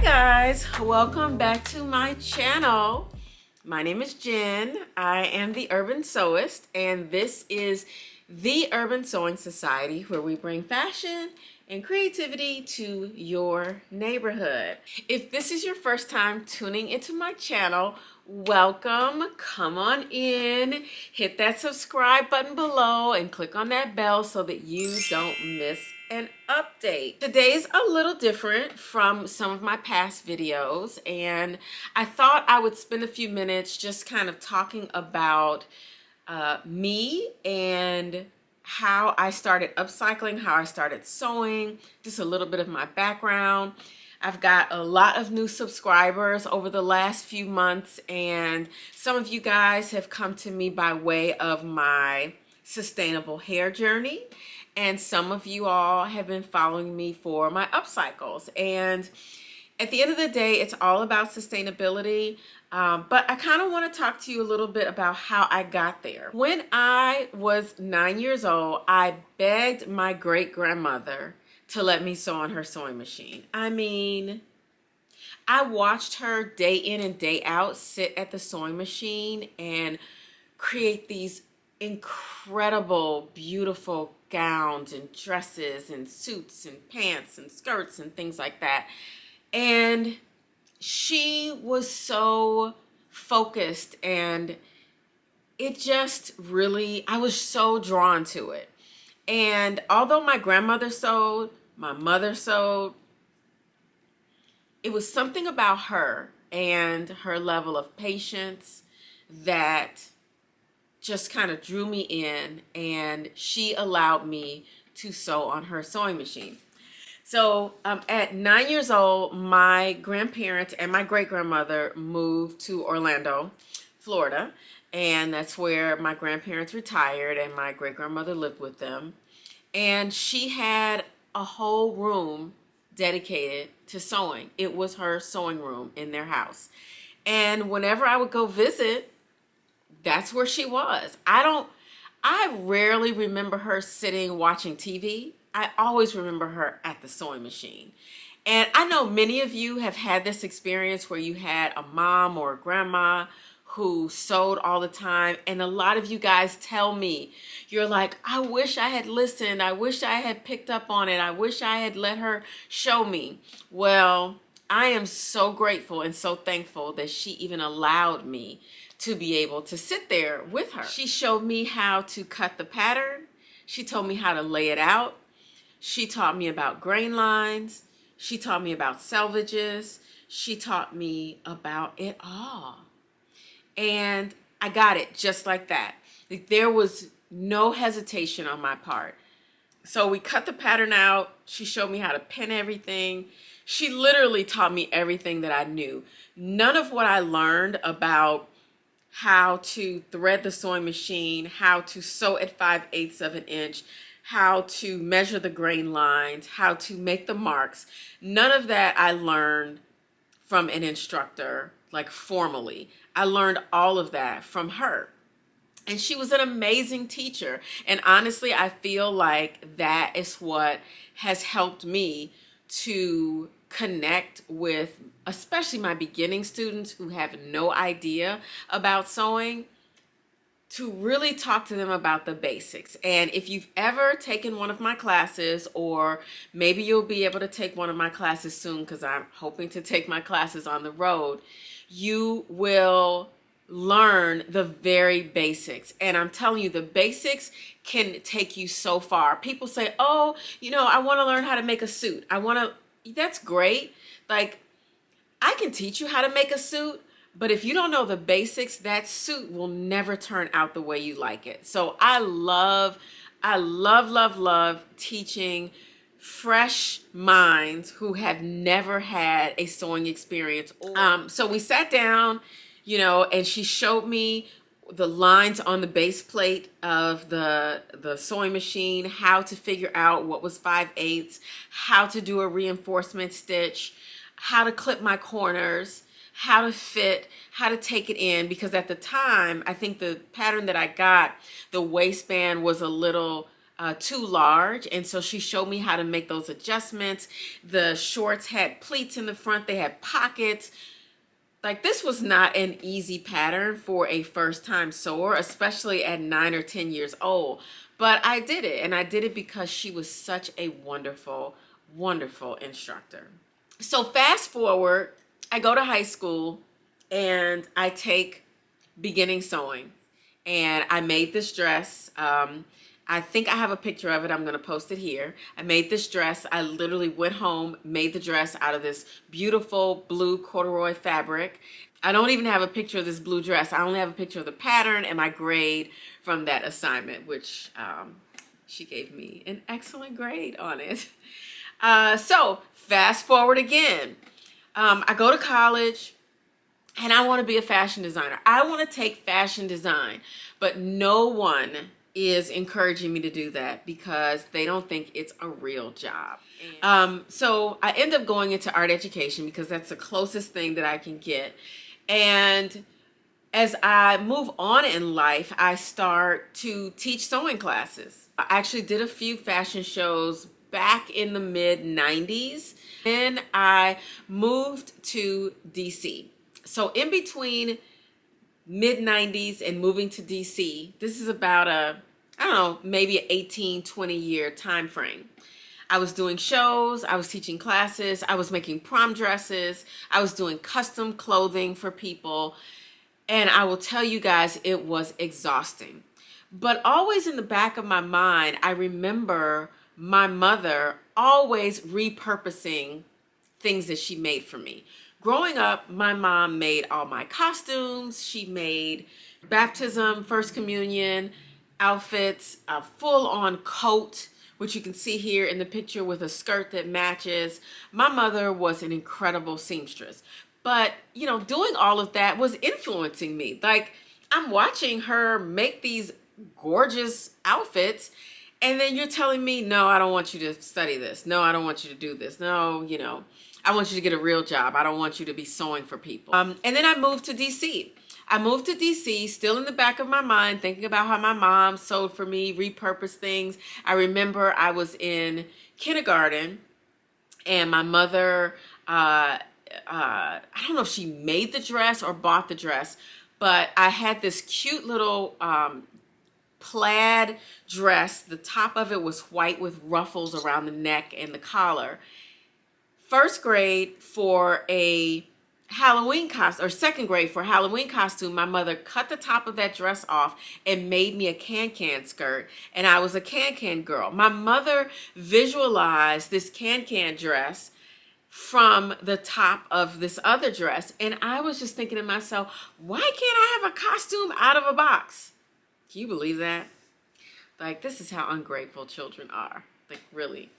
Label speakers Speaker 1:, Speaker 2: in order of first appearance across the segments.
Speaker 1: Guys, welcome back to my channel. My name is Jen. I am the Urban Sewist, and this is the Urban Sewing Society, where we bring fashion and creativity to your neighborhood. If this is your first time tuning into my channel, welcome. Come on in, hit that subscribe button below and click on that bell so that you don't miss an update. Today's a little different from some of my past videos, and I thought I would spend a few minutes just kind of talking about me and how I started upcycling, how I started sewing, just a little bit of my background. I've got a lot of new subscribers over the last few months, and some of you guys have come to me by way of my sustainable hair journey, and some of you all have been following me for my upcycles. And at the end of the day, it's all about sustainability, but I kind of want to talk to you a little bit about how I got there. When I was 9 years old, I begged my great-grandmother to let me sew on her sewing machine. I mean, I watched her day in and day out sit at the sewing machine and create these incredible, beautiful gowns and dresses and suits and pants and skirts and things like that. And she was so focused, and it just really, I was so drawn to it. And although my grandmother sewed, my mother sewed, it was something about her and her level of patience that just kind of drew me in, and she allowed me to sew on her sewing machine. So at 9 years old, my grandparents and my great-grandmother moved to Orlando, Florida, and that's where my grandparents retired and my great-grandmother lived with them. And she had a whole room dedicated to sewing. It was her sewing room in their house. And whenever I would go visit, that's where she was. I rarely remember her sitting watching TV. I always remember her at the sewing machine. And I know many of you have had this experience where you had a mom or a grandma who sewed all the time, and a lot of you guys tell me, you're like, I wish I had listened, I wish I had picked up on it, I wish I had let her show me. Well, I am so grateful and so thankful that she even allowed me to be able to sit there with her. She showed me how to cut the pattern, she told me how to lay it out, she taught me about grain lines, she taught me about selvages, she taught me about it all. And I got it just like that. There was no hesitation on my part. So we cut the pattern out. She showed me how to pin everything. She literally taught me everything that I knew. None of what I learned about how to thread the sewing machine, how to sew at 5/8 of an inch, how to measure the grain lines, how to make the marks, none of that I learned from an instructor, like formally. I learned all of that from her. And she was an amazing teacher. And honestly, I feel like that is what has helped me to connect with, especially my beginning students who have no idea about sewing, to really talk to them about the basics. And if you've ever taken one of my classes, or maybe you'll be able to take one of my classes soon, because I'm hoping to take my classes on the road, you will learn the very basics. And I'm telling you, the basics can take you so far. People say, oh, I want to learn how to make a suit. That's great. Like, I can teach you how to make a suit, but if you don't know the basics, that suit will never turn out the way you like it. So I love teaching fresh minds who have never had a sewing experience. So we sat down, and she showed me the lines on the base plate of the sewing machine, how to figure out what was 5/8, how to do a reinforcement stitch, how to clip my corners, how to fit, how to take it in, because at the time, I think the pattern that I got, the waistband was a little too large, and so she showed me how to make those adjustments. The shorts had pleats in the front, they had pockets. Like, this was not an easy pattern for a first-time sewer, especially at 9 or 10 years old. But I did it, and I did it because she was such a wonderful, wonderful instructor. So fast forward, I go to high school, and I take beginning sewing. And I made this dress. I think I have a picture of it. I'm going to post it here. I made this dress. I literally went home, made the dress out of this beautiful blue corduroy fabric. I don't even have a picture of this blue dress. I only have a picture of the pattern and my grade from that assignment, which she gave me an excellent grade on it. So fast forward again. I go to college. And I want to be a fashion designer. I want to take fashion design, but no one is encouraging me to do that because they don't think it's a real job. So I end up going into art education because that's the closest thing that I can get. And as I move on in life, I start to teach sewing classes. I actually did a few fashion shows back in the mid-90s. Then I moved to DC. So in between mid-90s and moving to DC, this is about I don't know, maybe an 18, 20-year time frame. I was doing shows, I was teaching classes, I was making prom dresses, I was doing custom clothing for people, and I will tell you guys, it was exhausting. But always in the back of my mind, I remember my mother always repurposing things that she made for me. Growing up, my mom made all my costumes. She made baptism, first communion, outfits, a full-on coat, which you can see here in the picture with a skirt that matches. My mother was an incredible seamstress. But, you know, doing all of that was influencing me. Like, I'm watching her make these gorgeous outfits, and then you're telling me, no, I don't want you to study this. No, I don't want you to do this. No, you know, I want you to get a real job. I don't want you to be sewing for people. And then I moved to DC. I moved to DC, still in the back of my mind, thinking about how my mom sewed for me, repurposed things. I remember I was in kindergarten and my mother, I don't know if she made the dress or bought the dress, but I had this cute little plaid dress. The top of it was white with ruffles around the neck and the collar. First grade for a Halloween costume, or second grade for a Halloween costume, my mother cut the top of that dress off and made me a can-can skirt, and I was a can-can girl. My mother visualized this can-can dress from the top of this other dress, and I was just thinking to myself, why can't I have a costume out of a box? Can you believe that? Like, this is how ungrateful children are. Like, really.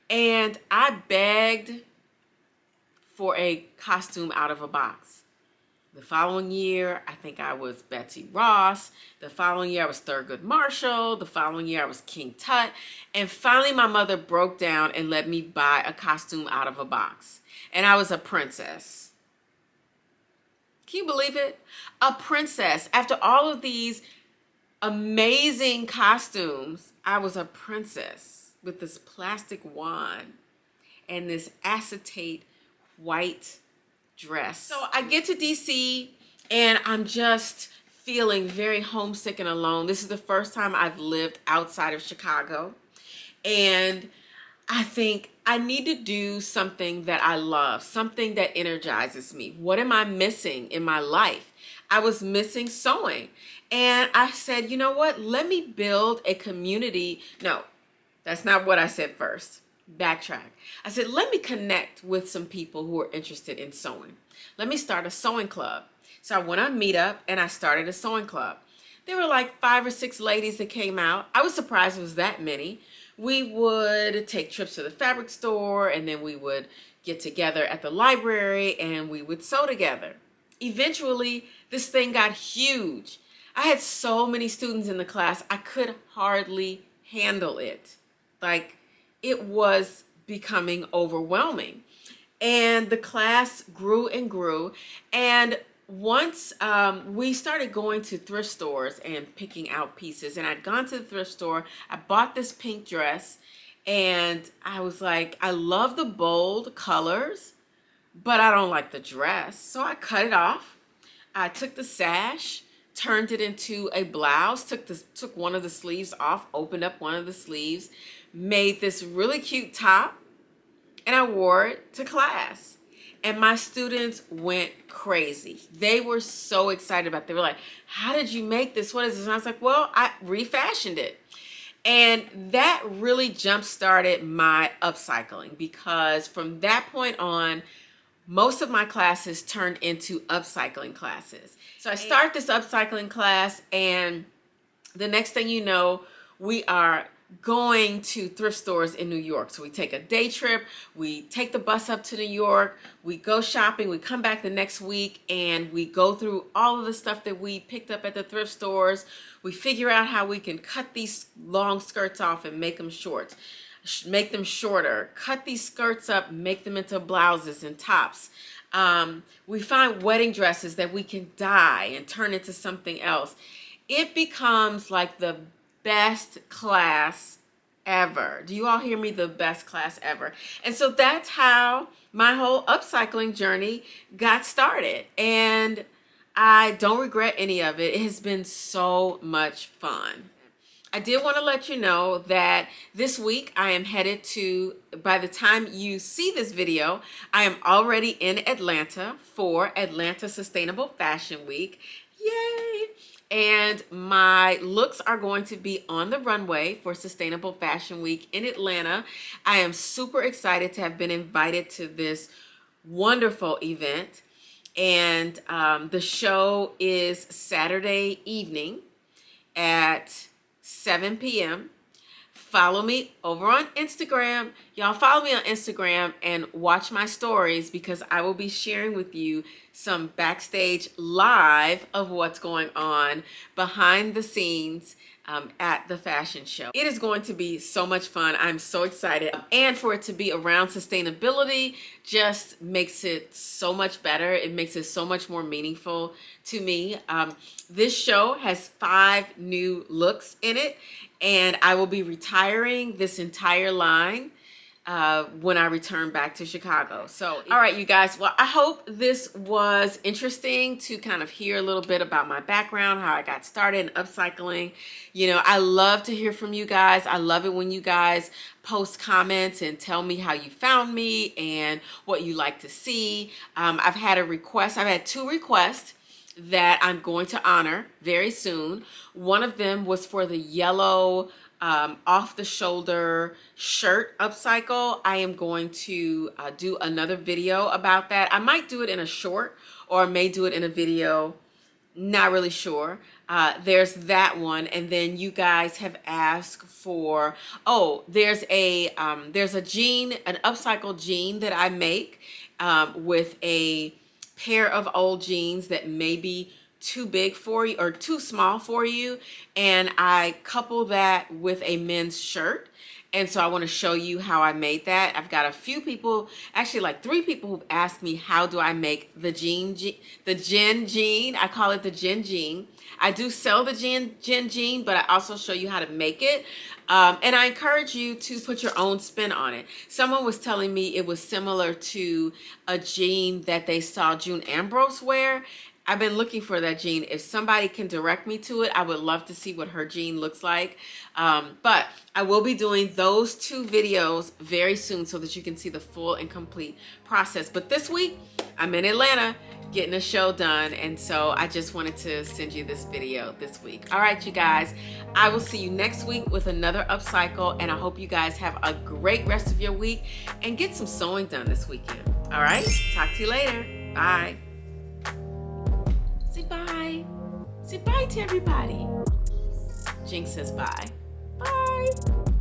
Speaker 1: And I begged for a costume out of a box. The following year, I think I was Betsy Ross. The following year, I was Thurgood Marshall. The following year, I was King Tut. And finally, my mother broke down and let me buy a costume out of a box. And I was a princess. Can you believe it? A princess. After all of these amazing costumes, I was a princess with this plastic wand and this acetate white dress. So I get to DC and I'm just feeling very homesick and alone. This is the first time I've lived outside of Chicago. And I think I need to do something that I love, something that energizes me. What am I missing in my life? I was missing sewing. And I said, you know what? Let me build a community. No, that's not what I said first. Backtrack. I said, let me connect with some people who are interested in sewing. Let me start a sewing club. So I went on Meetup and I started a sewing club. There were like 5 or 6 ladies that came out. I was surprised it was that many. We would take trips to the fabric store, and then we would get together at the library and we would sew together. Eventually, this thing got huge. I had so many students in the class, I could hardly handle it. Like, it was becoming overwhelming. And the class grew and grew. And once we started going to thrift stores and picking out pieces, and I'd gone to the thrift store, I bought this pink dress, and I was like, I love the bold colors, but I don't like the dress. So I cut it off. I took the sash, turned it into a blouse, took one of the sleeves off, opened up one of the sleeves, made this really cute top, and I wore it to class. And my students went crazy. They were so excited about it. They were like, how did you make this? What is this? And I was like, well, I refashioned it. And that really jump-started my upcycling, because from that point on, most of my classes turned into upcycling classes. So I start this upcycling class, and the next thing you know, we are going to thrift stores in New York. So we take a day trip, we take the bus up to New York, we go shopping, we come back the next week, and we go through all of the stuff that we picked up at the thrift stores. We figure out how we can cut these long skirts off and make them short, make them shorter, cut these skirts up, make them into blouses and tops. We find wedding dresses that we can dye and turn into something else. It becomes like the best class ever. Do you all hear me? The best class ever. And so that's how my whole upcycling journey got started. And I don't regret any of it. It has been so much fun. I did want to let you know that this week I am headed to, by the time you see this video, I am already in Atlanta for Atlanta Sustainable Fashion Week. Yay! And my looks are going to be on the runway for Sustainable Fashion Week in Atlanta. I am super excited to have been invited to this wonderful event. And the show is Saturday evening at 7 p.m. Follow me over on Instagram. Y'all follow me on Instagram and watch my stories, because I will be sharing with you some backstage live of what's going on behind the scenes at the fashion show. It is going to be so much fun. I'm so excited. And for it to be around sustainability just makes it so much better. It makes it so much more meaningful to me. This show has 5 new looks in it, and I will be retiring this entire line when I return back to Chicago. So, all right, you guys. Well, I hope this was interesting to kind of hear a little bit about my background, how I got started in upcycling. You know, I love to hear from you guys. I love it when you guys post comments and tell me how you found me and what you like to see. I've had 2 requests that I'm going to honor very soon. One of them was for the yellow off the shoulder shirt upcycle. I am going to do another video about that. I might do it in a short, or I may do it in a video, not really sure. There's that one. And then you guys have asked for, there's a jean, an upcycle jean that I make with a pair of old jeans that may be too big for you or too small for you, and I couple that with a men's shirt. And so I want to show you how I made that. I've got a few people, actually like 3 people, who've asked me, how do I make the Gen jean? I call it the Gen jean. I do sell the Gen jean, but I also show you how to make it. And I encourage you to put your own spin on it. Someone was telling me it was similar to a jean that they saw June Ambrose wear. I've been looking for that jean. If somebody can direct me to it, I would love to see what her jean looks like. But I will be doing those 2 videos very soon so that you can see the full and complete process. But this week, I'm in Atlanta getting a show done, and so I just wanted to send you this video this week. All right, you guys, I will see you next week with another upcycle, and I hope you guys have a great rest of your week and get some sewing done this weekend. All right, talk to you later. Bye. Say bye. Say bye to everybody. Jinx says bye. Bye.